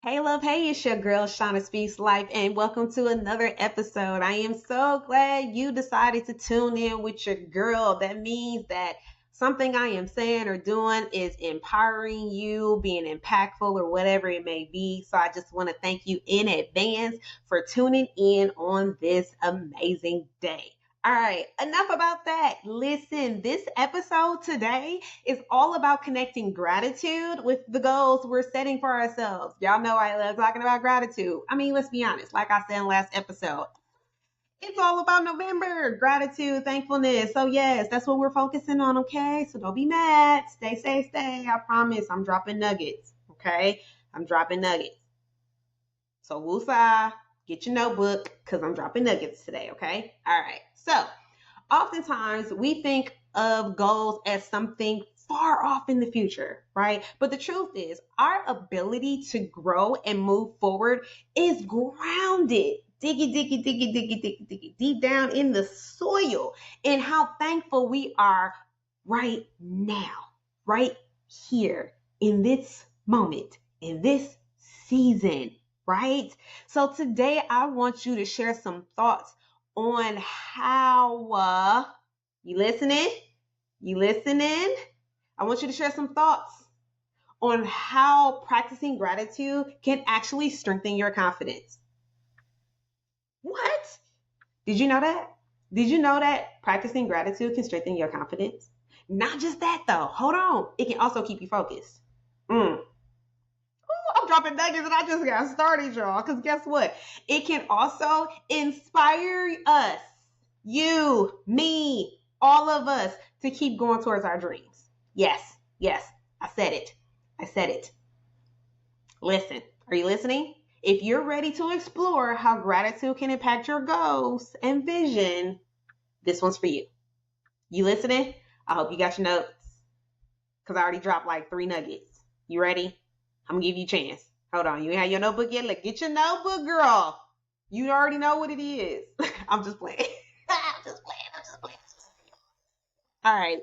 Hey, love. Hey, it's your girl, Shana Speaks Life, and welcome to another episode. I am so glad you decided to tune in with your girl. That means that something I am saying or doing is empowering you, being impactful, or whatever it may be. So I just want to thank you in advance for tuning in on this amazing day. All right, enough about that. Listen, this episode today is all about connecting gratitude with the goals we're setting for ourselves. Y'all know I love talking about gratitude. I mean, let's be honest, like I said in last episode, it's all about November, gratitude, thankfulness. So, yes, that's what we're focusing on, okay? So, don't be mad. Stay. I promise I'm dropping nuggets, okay? I'm dropping nuggets. So, woosah, get your notebook because I'm dropping nuggets today, okay? All right. So, oftentimes we think of goals as something far off in the future, right? But the truth is, our ability to grow and move forward is grounded, diggy, deep down in the soil, and how thankful we are right now, right here, in this moment, in this season, right? So today I want you to share some thoughts on how you listening? You listening? I want you to share some thoughts on how practicing gratitude can actually strengthen your confidence. What? Did you know that? Did you know that practicing gratitude can strengthen your confidence? Not just that though. Hold on. It can also keep you focused. Mm. I'm dropping nuggets and I just got started, y'all. Because guess what? It can also inspire us, you, me, all of us to keep going towards our dreams. Yes, I said it. I said it. Listen, are you listening? If you're ready to explore how gratitude can impact your goals and vision, this one's for you. You listening? I hope you got your notes because I already dropped like 3 nuggets. You ready? I'm gonna give you a chance. Hold on, you ain't have your notebook yet? Look, get your notebook, girl. You already know what it is. I'm just playing. I'm just playing. All right.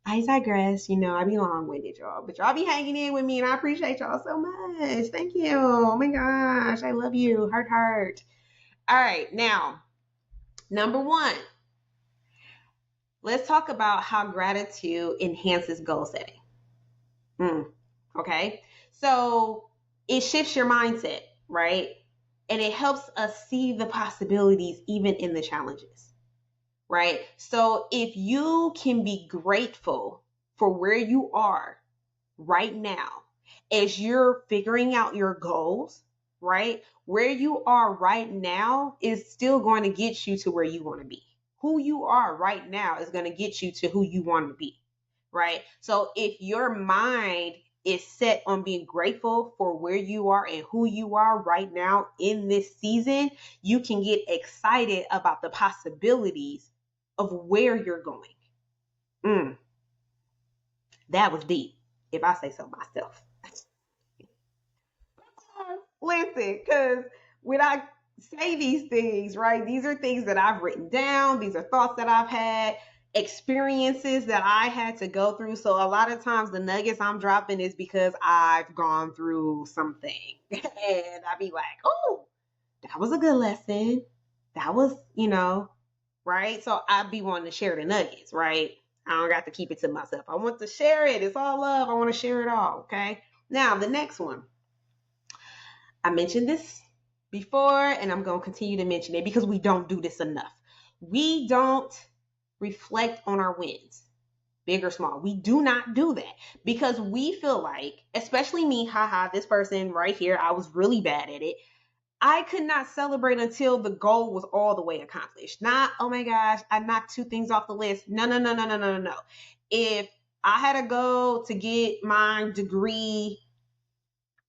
I digress. I be long-winded, y'all. But y'all be hanging in with me, and I appreciate y'all so much. Thank you. Oh my gosh, I love you. Heart. All right, now, number one, let's talk about how gratitude enhances goal setting. Okay. So it shifts your mindset, right? And it helps us see the possibilities even in the challenges, right? So if you can be grateful for where you are right now as you're figuring out your goals, right? Where you are right now is still going to get you to where you want to be. Who you are right now is going to get you to who you want to be, right? So if your mind is set on being grateful for where you are and who you are right now in this season, you can get excited about the possibilities of where you're going. That was deep, if I say so myself. Listen, because when I say these things, right, these are things that I've written down, these are thoughts that I've had, experiences that I had to go through. So a lot of times the nuggets I'm dropping is because I've gone through something. And I be like, oh, that was a good lesson. That was, right? So I be wanting to share the nuggets, right? I don't got to keep it to myself. I want to share it. It's all love. I want to share it all, okay? Now, the next one. I mentioned this before, and I'm going to continue to mention it because we don't do this enough. We don't reflect on our wins, big or small. We do not do that because we feel like, especially me, this person right here, I was really bad at it. I could not celebrate until the goal was all the way accomplished. Not, oh my gosh, I knocked 2 things off the list. No. If I had to go to get my degree,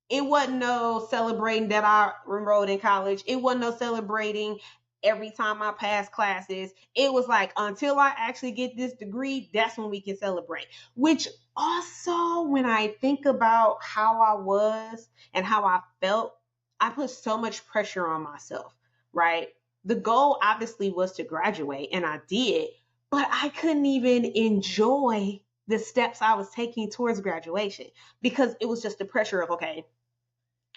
it wasn't no celebrating that I enrolled in college. It wasn't no celebrating every time I passed classes. It was like, until I actually get this degree, that's when we can celebrate. Which also, when I think about how I was and how I felt, I put so much pressure on myself, right? The goal obviously was to graduate, and I did, but I couldn't even enjoy the steps I was taking towards graduation because it was just the pressure of, okay,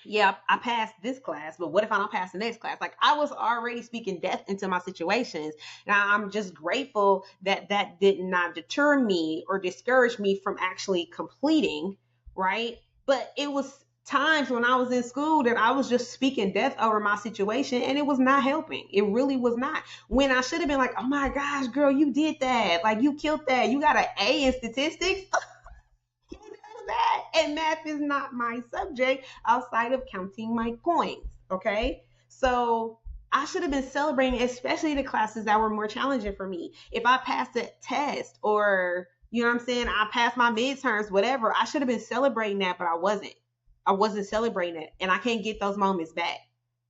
yeah, I passed this class, but what if I don't pass the next class? Like I was already speaking death into my situations. Now I'm just grateful that that did not deter me or discourage me from actually completing, right? But it was times when I was in school that I was just speaking death over my situation and it was not helping. It really was not. When I should have been like, oh my gosh, girl, you did that. Like you killed that. You got an A in statistics. Who does that? And math is not my subject outside of counting my coins. Okay. So I should have been celebrating, especially the classes that were more challenging for me. If I passed a test or, you know what I'm saying, I passed my midterms, whatever, I should have been celebrating that, but I wasn't. I wasn't celebrating it. And I can't get those moments back.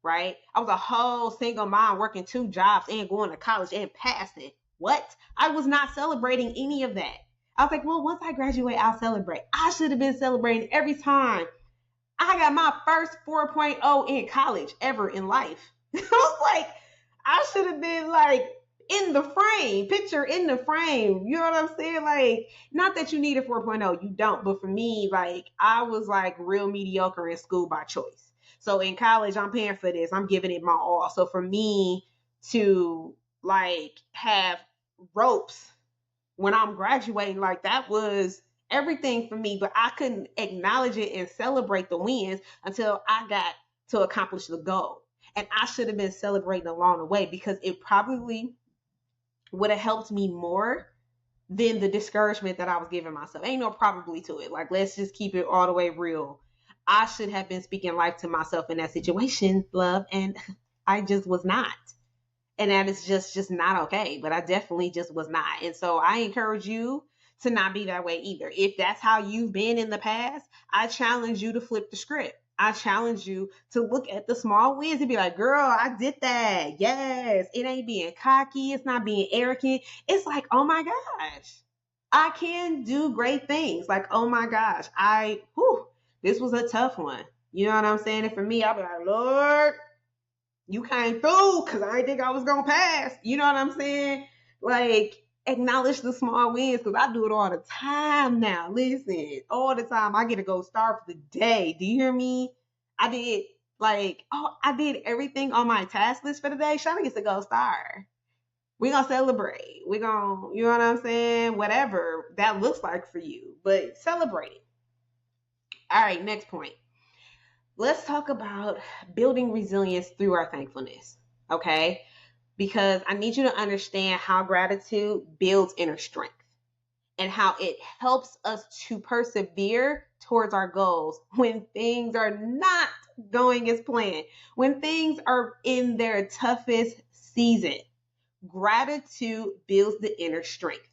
Right? I was a whole single mom working 2 jobs and going to college and passing. What? I was not celebrating any of that. I was like, well, once I graduate, I'll celebrate. I should have been celebrating every time I got my first 4.0 in college ever in life. I was like, I should have been like in the frame, picture in the frame. You know what I'm saying? Like, not that you need a 4.0, you don't. But for me, like, I was like real mediocre in school by choice. So in college, I'm paying for this. I'm giving it my all. So for me to like have ropes when I'm graduating, like that was everything for me, but I couldn't acknowledge it and celebrate the wins until I got to accomplish the goal. And I should have been celebrating along the way because it probably would have helped me more than the discouragement that I was giving myself. Ain't no probably to it. Like, let's just keep it all the way real. I should have been speaking life to myself in that situation, love, and I just was not, and that is just not okay. But I definitely just was not. And so I encourage you to not be that way either. If that's how you've been in the past, I challenge you to flip the script. I challenge you to look at the small wins and be like, girl, I did that. Yes. It ain't being cocky. It's not being arrogant. It's like, oh my gosh, I can do great things. Like, oh my gosh, this was a tough one. You know what I'm saying? And for me, I'll be like, Lord, you came through because I didn't think I was gonna pass. You know what I'm saying? Like acknowledge the small wins because I do it all the time now. Listen, all the time I get a gold star for the day. Do you hear me? I did I did everything on my task list for the day. Shana gets a gold star. We gonna celebrate. We gonna, you know what I'm saying? Whatever that looks like for you, but celebrate. All right, next point. Let's talk about building resilience through our thankfulness. Okay. Because I need you to understand how gratitude builds inner strength and how it helps us to persevere towards our goals when things are not going as planned, when things are in their toughest season. Gratitude builds the inner strength.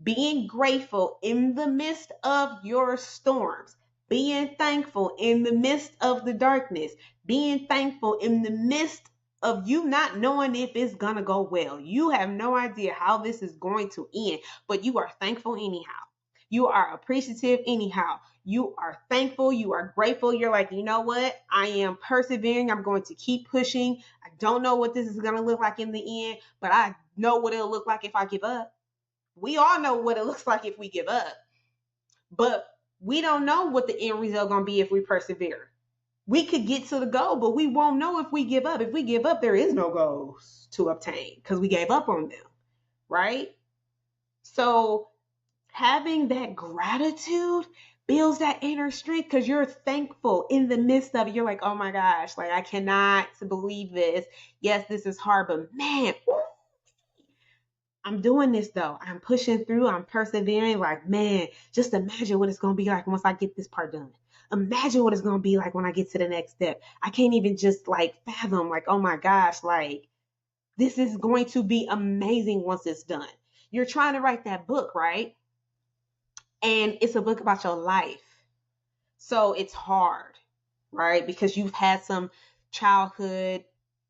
Being grateful in the midst of your storms, being thankful in the midst of the darkness, being thankful in the midst of you not knowing if it's gonna go well. You have no idea how this is going to end, but you are thankful anyhow. You are appreciative anyhow. You are thankful. You are grateful. You're like, you know what? I am persevering. I'm going to keep pushing. I don't know what this is going to look like in the end, but I know what it'll look like if I give up. We all know what it looks like if we give up, but we don't know what the end result gonna be if we persevere. We could get to the goal, but we won't know if we give up. If we give up, there is no goals to obtain because we gave up on them, right? So having that gratitude builds that inner strength because you're thankful in the midst of it. You're like, oh my gosh, like I cannot believe this. Yes, this is hard, but man, I'm doing this though. I'm pushing through. I'm persevering. Like, man, just imagine what it's going to be like once I get this part done. Imagine what it's going to be like when I get to the next step. I can't even just like fathom, like, oh my gosh, like this is going to be amazing once it's done. You're trying to write that book, right? And it's a book about your life. So it's hard, right? Because you've had some childhood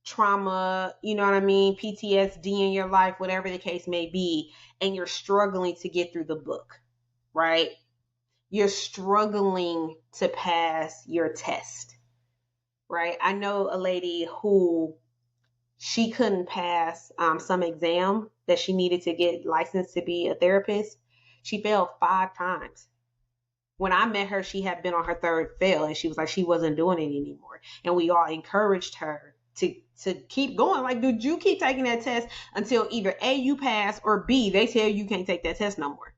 trauma, you know what I mean? PTSD in your life, whatever the case may be, and you're struggling to get through the book, right? You're struggling to pass your test, right? I know a lady who she couldn't pass some exam that she needed to get licensed to be a therapist. She failed 5 times. When I met her, she had been on her third fail and she was like, she wasn't doing it anymore. anymore. And we all encouraged her to keep going. Like, dude, you keep taking that test until either A, you pass, or B, they tell you can't take that test no more.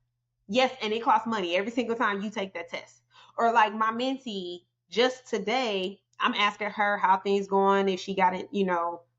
Yes, and it costs money every single time you take that test. Or like my mentee, just today, I'm asking her how things going, if she got it,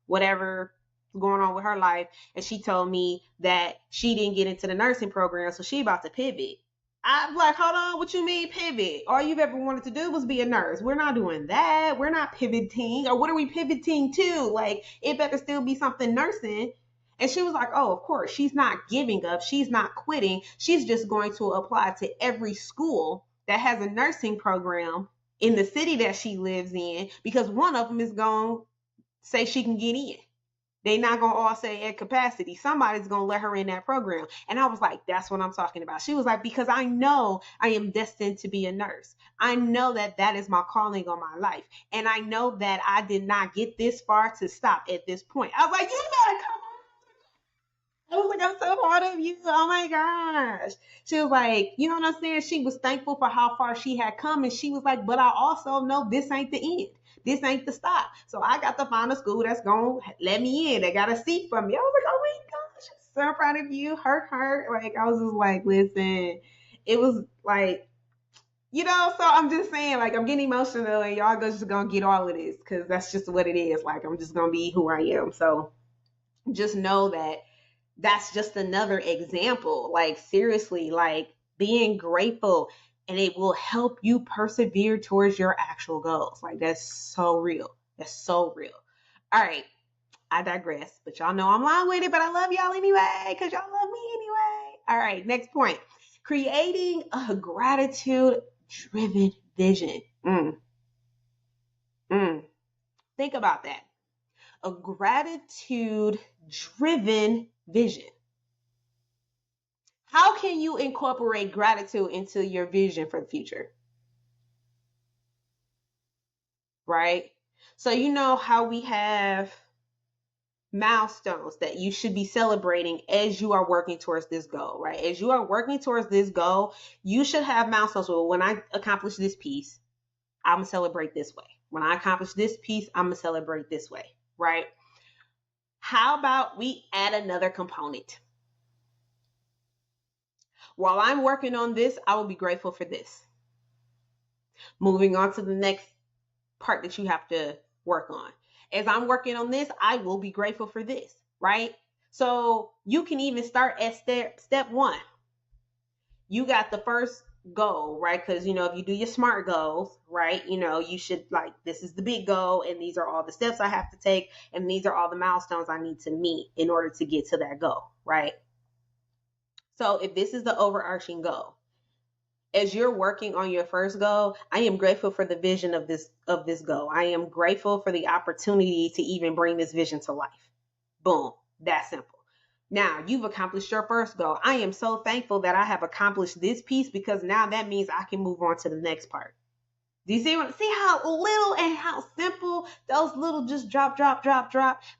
whatever going on with her life. And she told me that she didn't get into the nursing program, so she about to pivot. I'm like, hold on, what you mean pivot? All you've ever wanted to do was be a nurse. We're not doing that. We're not pivoting. Or what are we pivoting to? Like, it better still be something nursing. And she was like, oh, of course, she's not giving up. She's not quitting. She's just going to apply to every school that has a nursing program in the city that she lives in, because one of them is going to say she can get in. They not going to all say at capacity. Somebody's going to let her in that program. And I was like, that's what I'm talking about. She was like, because I know I am destined to be a nurse. I know that that is my calling on my life. And I know that I did not get this far to stop at this point. I was like, you better come on. I was like, I'm so proud of you. Oh my gosh. She was like, you know what I'm saying? She was thankful for how far she had come. And she was like, but I also know this ain't the end. This ain't the stop. So I got to find a school that's going to let me in. They got a seat for me. I was like, oh my gosh, I'm so proud of you. Heart. Like, I was just like, listen, it was like, so I'm just saying, like, I'm getting emotional and y'all just going to get all of this because that's just what it is. Like, I'm just going to be who I am. So just know that that's just another example. Like, seriously, like, being grateful, and it will help you persevere towards your actual goals. Like, that's so real. That's so real. All right. I digress, but y'all know I'm long with it, but I love y'all anyway, because y'all love me anyway. All right. Next point. Creating a gratitude driven vision. Think about that. A gratitude driven vision. How can you incorporate gratitude into your vision for the future? Right? So, you know how we have milestones that you should be celebrating as you are working towards this goal, right? As you are working towards this goal, you should have milestones. Well, when I accomplish this piece, I'm going to celebrate this way. When I accomplish this piece, I'm going to celebrate this way, right? How about we add another component? While I'm working on this, I will be grateful for this. Moving on to the next part that you have to work on. As I'm working on this, I will be grateful for this, right? So you can even start at step one. You got the first goal, right? Because, if you do your SMART goals, right, you should, like, this is the big goal, and these are all the steps I have to take, and these are all the milestones I need to meet in order to get to that goal, right? So if this is the overarching goal, as you're working on your first goal, I am grateful for the vision of this goal. I am grateful for the opportunity to even bring this vision to life. Boom. That simple. Now you've accomplished your first goal. I am so thankful that I have accomplished this piece, because now that means I can move on to the next part. Do you see how little and how simple those little just drop,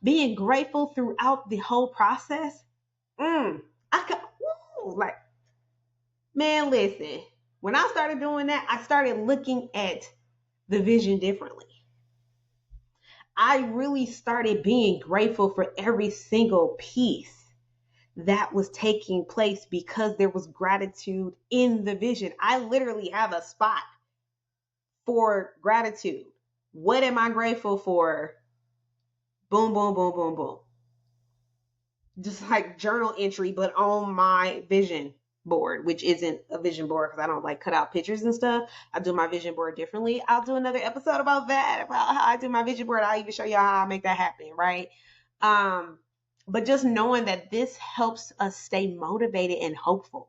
being grateful throughout the whole process? Like, man, listen. When I started doing that, I started looking at the vision differently. I really started being grateful for every single piece that was taking place, because there was gratitude in the vision. I literally have a spot for gratitude. What am I grateful for? Boom, boom, boom, boom, boom. Just like journal entry, but on my vision board, which isn't a vision board because I don't like cut out pictures and stuff. I do my vision board differently. I'll do another episode about that, about how I do my vision board. I'll even show you how I make that happen, right? But just knowing that this helps us stay motivated and hopeful,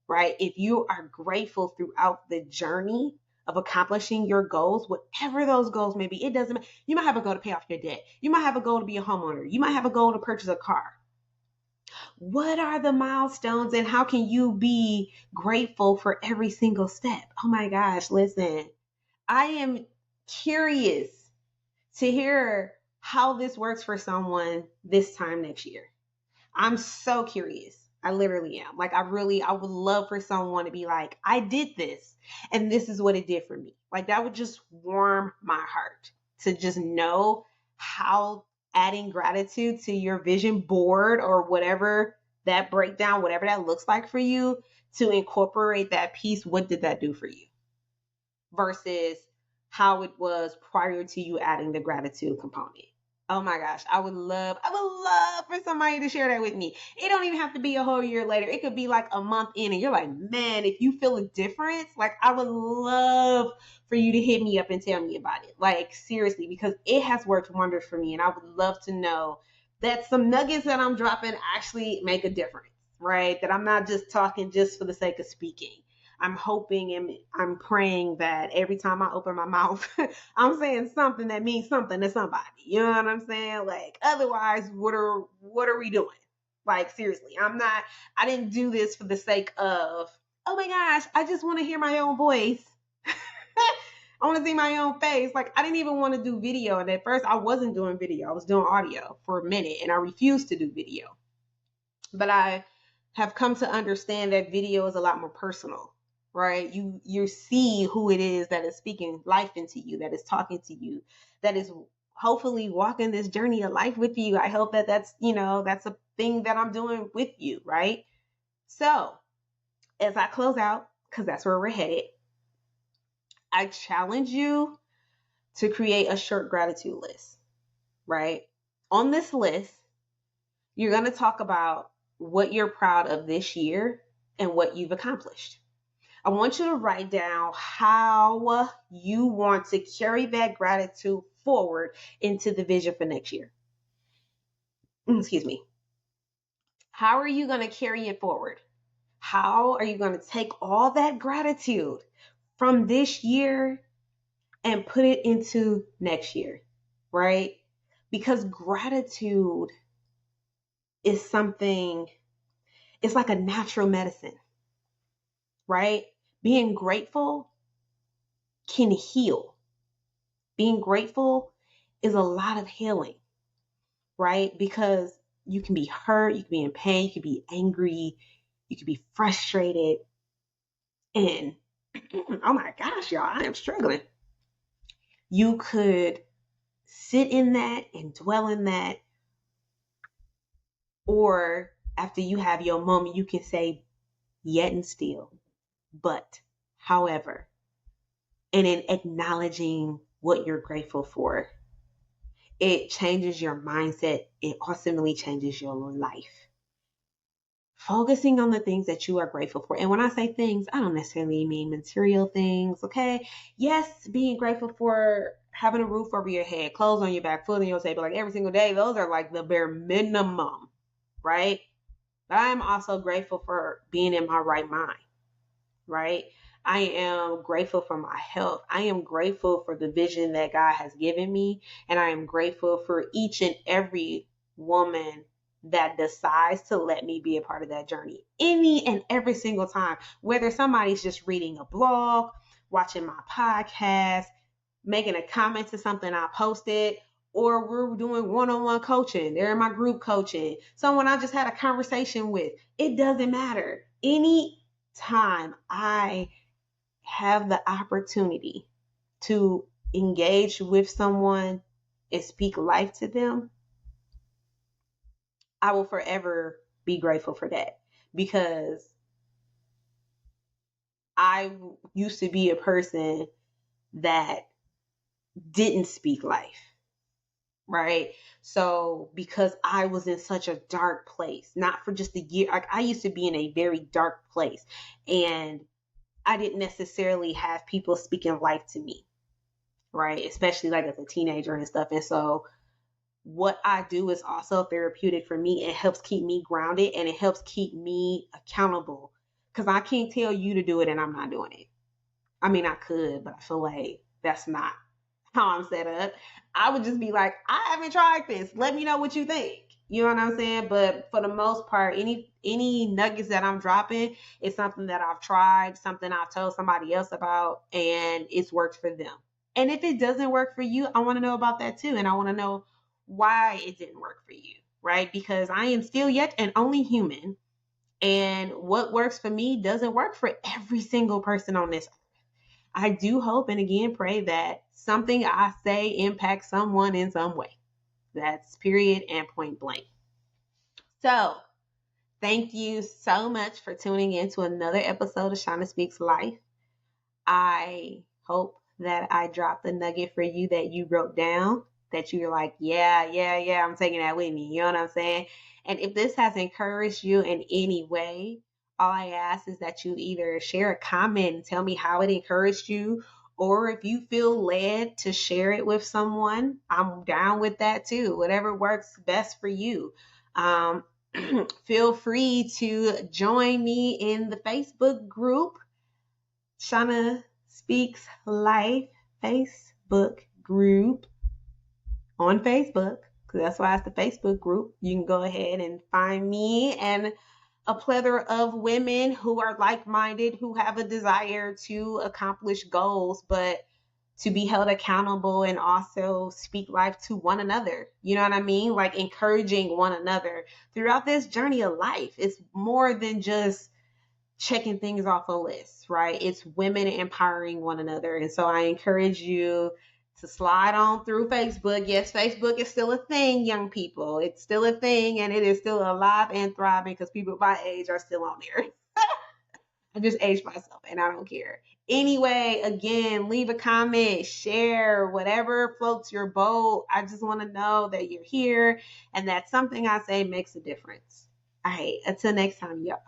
right? If you are grateful throughout the journey of accomplishing your goals, whatever those goals may be, it doesn't matter. You might have a goal to pay off your debt. You might have a goal to be a homeowner. You might have a goal to purchase a car. What are the milestones, and how can you be grateful for every single step? Oh my gosh, listen, I am curious to hear how this works for someone this time next year. I'm so curious. I literally am. Like, I would love for someone to be like, I did this and this is what it did for me. Like, that would just warm my heart. to just know how adding gratitude to your vision board or whatever that breakdown, whatever that looks like for you, to incorporate that piece, what did that do for you? Versus how it was prior to you adding the gratitude component. Oh my gosh, I would love for somebody to share that with me. It don't even have to be a whole year later. It could be like a month in and you're like, man, if you feel a difference, like I would love for you to hit me up and tell me about it. Like seriously, because it has worked wonders for me and I would love to know that some nuggets that I'm dropping actually make a difference, right? That I'm not just talking just for the sake of speaking. I'm hoping and I'm praying that every time I open my mouth, I'm saying something that means something to somebody. You know what I'm saying? Like otherwise, what are we doing? Like seriously, I didn't do this for the sake of, oh my gosh, I just want to hear my own voice. I want to see my own face. Like I didn't even want to do video. And at first I wasn't doing video. I was doing audio for a minute and I refused to do video. But I have come to understand that video is a lot more personal, right? You see who it is that is speaking life into you, that is talking to you, that is hopefully walking this journey of life with you. I hope that that's a thing that I'm doing with you, right? So as I close out, because that's where we're headed, I challenge you to create a short gratitude list, right? On this list, you're going to talk about what you're proud of this year and what you've accomplished. I want you to write down how you want to carry that gratitude forward into the vision for next year. Excuse me. How are you going to carry it forward? How are you going to take all that gratitude from this year and put it into next year, right? Because gratitude is something, it's like a natural medicine, right? Being grateful can heal. Being grateful is a lot of healing, right? Because you can be hurt, you can be in pain, you can be angry, you can be frustrated. And oh my gosh, y'all, I am struggling. You could sit in that and dwell in that. Or after you have your moment, you can say, yet and still, but, however, and in acknowledging what you're grateful for, it changes your mindset. It ultimately changes your life. Focusing on the things that you are grateful for. And when I say things, I don't necessarily mean material things, okay? Yes, being grateful for having a roof over your head, clothes on your back, food on your table, like every single day, those are like the bare minimum, right? But I am also grateful for being in my right mind, right? I am grateful for my health. I am grateful for the vision that God has given me. And I am grateful for each and every woman that decides to let me be a part of that journey any and every single time, whether somebody's just reading a blog, watching my podcast, making a comment to something I posted, or we're doing one-on-one coaching. They're in my group coaching. Someone I just had a conversation with. It doesn't matter. Any time I have the opportunity to engage with someone and speak life to them, I will forever be grateful for that, because I used to be a person that didn't speak life, right? So because I was in such a dark place, not for just a year, like I used to be in a very dark place, and I didn't necessarily have people speaking life to me, right? Especially like as a teenager and stuff. And so what I do is also therapeutic for me. It helps keep me grounded and it helps keep me accountable, because I can't tell you to do it and I'm not doing it. I mean, I could, but I feel like that's not how I'm set up. I would just be like, I haven't tried this. Let me know what you think. You know what I'm saying? But for the most part, any nuggets that I'm dropping is something that I've tried, something I've told somebody else about, and it's worked for them. And if it doesn't work for you, I want to know about that too. And I want to know why it didn't work for you, right? Because I am still yet and only human. And what works for me doesn't work for every single person on this. I do hope and again pray that something I say impacts someone in some way. That's period and point blank. So, thank you so much for tuning in to another episode of Shana Speaks Life. I hope that I dropped a nugget for you that you wrote down, that you're like, yeah, I'm taking that with me. You know what I'm saying? And if this has encouraged you in any way, all I ask is that you either share a comment and tell me how it encouraged you, or if you feel led to share it with someone, I'm down with that too. Whatever works best for you. Um, Feel free to join me in the Facebook group, Shana Speaks Life Facebook group on Facebook, because that's why it's the Facebook group. You can go ahead and find me and a plethora of women who are like minded, who have a desire to accomplish goals, but to be held accountable and also speak life to one another. You know what I mean? Like encouraging one another throughout this journey of life. It's more than just checking things off a list, right? It's women empowering one another. And so I encourage you to slide on through Facebook. Yes, Facebook is still a thing, young people. It's still a thing and it is still alive and thriving because people my age are still on there. I just aged myself and I don't care. Anyway, again, leave a comment, share, whatever floats your boat. I just want to know that you're here and that something I say makes a difference. All right, until next time, y'all.